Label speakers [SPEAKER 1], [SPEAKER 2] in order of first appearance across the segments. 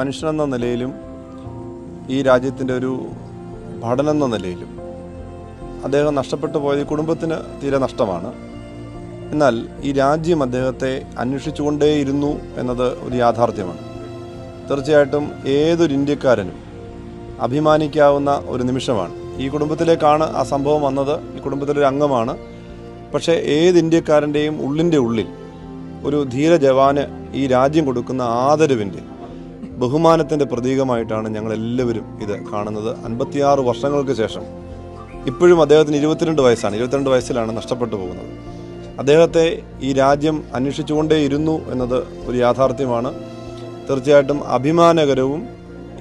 [SPEAKER 1] മനുഷ്യനെന്ന നിലയിലും ഈ രാജ്യത്തിൻ്റെ ഒരു ഭടനെന്ന നിലയിലും അദ്ദേഹം നഷ്ടപ്പെട്ടു പോയത് കുടുംബത്തിന് തീരെ നഷ്ടമാണ്. എന്നാൽ ഈ രാജ്യം അദ്ദേഹത്തെ അന്വേഷിച്ചുകൊണ്ടേയിരുന്നു എന്നത് ഒരു യാഥാർത്ഥ്യമാണ്. തീർച്ചയായിട്ടും ഏതൊരു ഇന്ത്യക്കാരനും അഭിമാനിക്കാവുന്ന ഒരു നിമിഷമാണ്. ഈ കുടുംബത്തിലേക്കാണ് ആ സംഭവം വന്നത്, ഈ കുടുംബത്തിലൊരു അംഗമാണ്. പക്ഷേ ഏത് ഇന്ത്യക്കാരൻ്റെയും ഉള്ളിൽ ഒരു ധീര ജവാന് ഈ രാജ്യം കൊടുക്കുന്ന ആദരവിൻ്റെ, ബഹുമാനത്തിൻ്റെ പ്രതീകമായിട്ടാണ് ഞങ്ങളെല്ലാവരും ഇത് കാണുന്നത്. 56 വർഷങ്ങൾക്ക് ശേഷം ഇപ്പോഴും അദ്ദേഹത്തിന് 22 വയസ്സാണ്. 22 വയസ്സിലാണ് നഷ്ടപ്പെട്ടു പോകുന്നത്. അദ്ദേഹത്തെ ഈ രാജ്യം അന്വേഷിച്ചുകൊണ്ടേയിരുന്നു എന്നത് ഒരു യാഥാർത്ഥ്യമാണ്. തീർച്ചയായിട്ടും അഭിമാനകരവും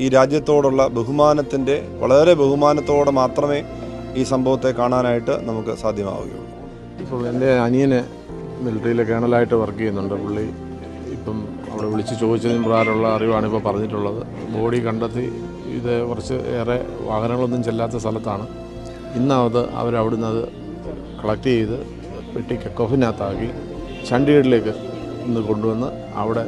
[SPEAKER 1] ഈ രാജ്യത്തോടുള്ള ബഹുമാനത്തിൻ്റെ വളരെ ബഹുമാനത്തോടെ മാത്രമേ ഈ സംഭവത്തെ കാണാനായിട്ട് നമുക്ക് സാധ്യമാവുകയുള്ളൂ.
[SPEAKER 2] ഇപ്പോൾ എൻ്റെ അനിയന് മിലിറ്ററിയിലെ കേണലായിട്ട് വർക്ക് ചെയ്യുന്നുണ്ട്. പുള്ളി ഇപ്പം അവിടെ വിളിച്ച് ചോദിച്ചതിന് പ്രകാരമുള്ള അറിവാണ് ഇപ്പോൾ പറഞ്ഞിട്ടുള്ളത്. ബോഡി കണ്ടെത്തി ഇത് കുറച്ച് ഏറെ വാഹനങ്ങളൊന്നും ചെല്ലാത്ത സ്ഥലത്താണ്. ഇന്നത് അവരവിടുന്ന് അത് കളക്ട് ചെയ്ത് പെട്ടി കഫിനകത്താക്കി ചണ്ഡീഗഡിലേക്ക് ഇന്ന് കൊണ്ടുവന്ന് അവിടെ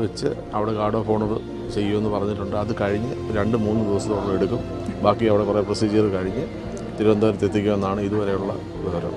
[SPEAKER 2] വെച്ച് അവിടെ ഗാർഡ് ഓഫ് ഓണർ ചെയ്യുമെന്ന് പറഞ്ഞിട്ടുണ്ട്. അത് കഴിഞ്ഞ് 2-3 ദിവസത്തോളം എടുക്കും. ബാക്കി അവിടെ കുറേ പ്രൊസീജിയർ കഴിഞ്ഞ് തിരുവനന്തപുരത്ത് എത്തിക്കുമെന്നാണ് ഇതുവരെയുള്ള വിവരം.